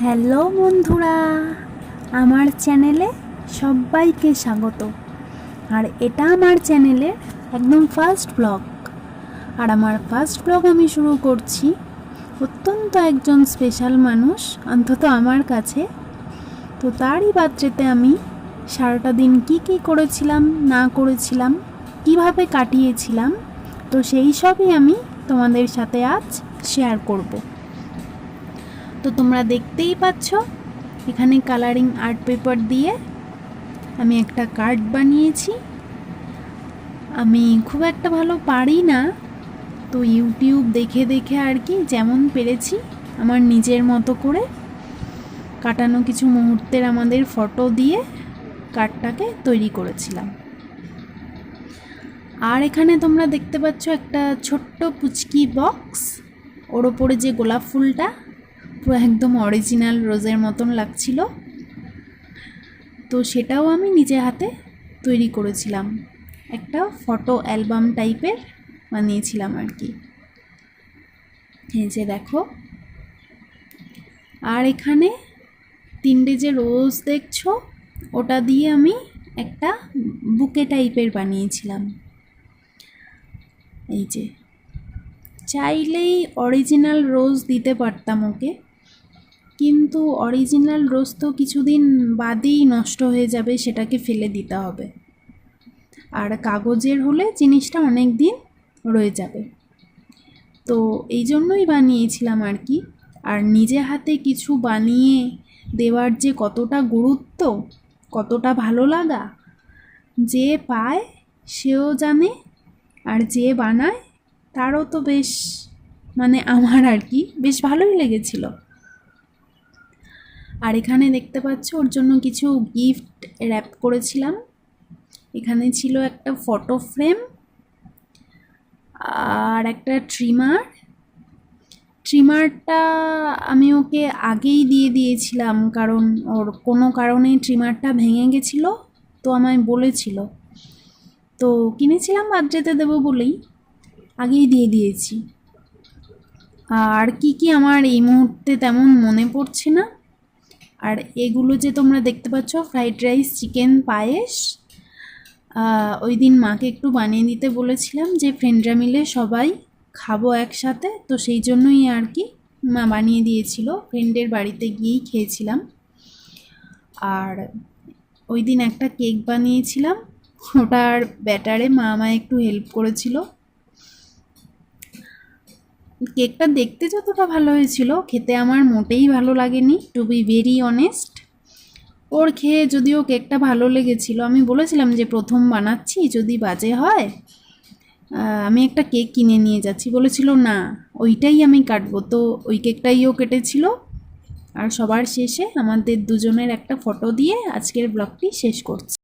Hello বন্ধুরা, আমার চ্যানেলে সবাইকে স্বাগত। আর এটা আমার চ্যানেলের একদম ফার্স্ট ব্লগ। আর আমার ফার্স্ট ব্লগ আমি শুরু করছি অত্যন্ত একজন স্পেশাল মানুষ, অন্তত আমার কাছে। তো তারই বার্থডেতে আমি সারাটা দিন কি করেছিলাম না করেছিলাম, কিভাবে কাটিয়েছিলাম, তো সেই সবই আমি তোমাদের সাথে আজ শেয়ার করব। তো তোমরা দেখতেই পাচ্ছ, এখানে কালারিং আর্ট পেপার দিয়ে আমি একটা কার্ড বানিয়েছি। আমি খুব একটা ভালো পারি না, তো ইউটিউব দেখে দেখে আর কি যেমন পেরেছি আমার নিজের মতো করে কাটানো কিছু মুহূর্তের আমাদের ফটো দিয়ে কার্ডটাকে তৈরি করেছিলাম। আর এখানে তোমরা দেখতে পাচ্ছ একটা ছোট্ট পুচকি বক্স, ওর ওপরে যে গোলাপ ফুলটা পুরো একদম অরিজিনাল রোজের মতন লাগছিল। তো সেটাও আমি নিজে হাতে তৈরি করেছিলাম, একটা ফটো অ্যালবাম টাইপের বানিয়েছিলাম আর কি। এই যে দেখো, আর এখানে তিনটে যে রোজ দেখছো ওটা দিয়ে আমি একটা বুকে টাইপের বানিয়েছিলাম। এই যে, চাইলেই অরিজিনাল রোজ দিতে পারতাম ওকে, কিন্তু অরিজিনাল রোজ তো কিছুদিন বাদেই নষ্ট হয়ে যাবে, সেটাকে ফেলে দিতে হবে। আর কাগজের হলে জিনিসটা অনেক দিন রয়ে যাবে, তো এই জন্যই বানিয়েছিলাম আর কি। আর নিজে হাতে কিছু বানিয়ে দেওয়ার যে কতটা গুরুত্ব, কতটা ভালো লাগা, যে পায় সেও জানে, আর যে বানায় তারও তো বেশ, মানে আমার আর কি বেশ ভালোই লেগেছিল। আর এখানে দেখতে পাচ্ছ ওর জন্য কিছু গিফট র্যাপ করেছিলাম। এখানে ছিল একটা ফটো ফ্রেম আর একটা ট্রিমারটা আমি ওকে আগেই দিয়ে দিয়েছিলাম, কারণ ওর কোনো কারণে ট্রিমারটা ভেঙে গেছিলো, তো আমায় বলেছিল, তো কিনেছিলাম বার্থডেতে দেবো বলেই আগেই দিয়ে দিয়েছি। আর কি আমার এই মুহূর্তে তেমন মনে পড়ছে না। আর এগুলো যে তোমরা দেখতে পাচ্ছ ফ্রাইড রাইস, চিকেন, পায়েস, ওই দিন মাকে একটু বানিয়ে দিতে বলেছিলাম যে ফ্রেন্ডরা মিলে সবাই খাবো একসাথে, তো সেই জন্যই আর কি মা বানিয়ে দিয়েছিল, ফ্রেন্ডের বাড়িতে গিয়েই খেয়েছিলাম। আর ওই দিন একটা কেক বানিয়েছিলাম, ওটার ব্যাটারে মা আমায় একটু হেল্প করেছিল। কেকটা দেখতে যতটা ভালো হয়েছিল, খেতে আমার মোটেই ভালো লাগেনি, টু বি ভেরি অনেস্ট। ওর খেয়ে যদিও কেকটা ভালো লেগেছিল, আমি বলেছিলাম যে প্রথম বানাচ্ছি, যদি বাজে হয় আমি একটা কেক কিনে নিয়ে যাচ্ছি, বলেছিল না ওইটাই আমি কাটবো, তো ওই কেকটাইও কেটেছিল। আর সবার শেষে আমাদের দুজনের একটা ফটো দিয়ে আজকের ব্লগটি শেষ করছি।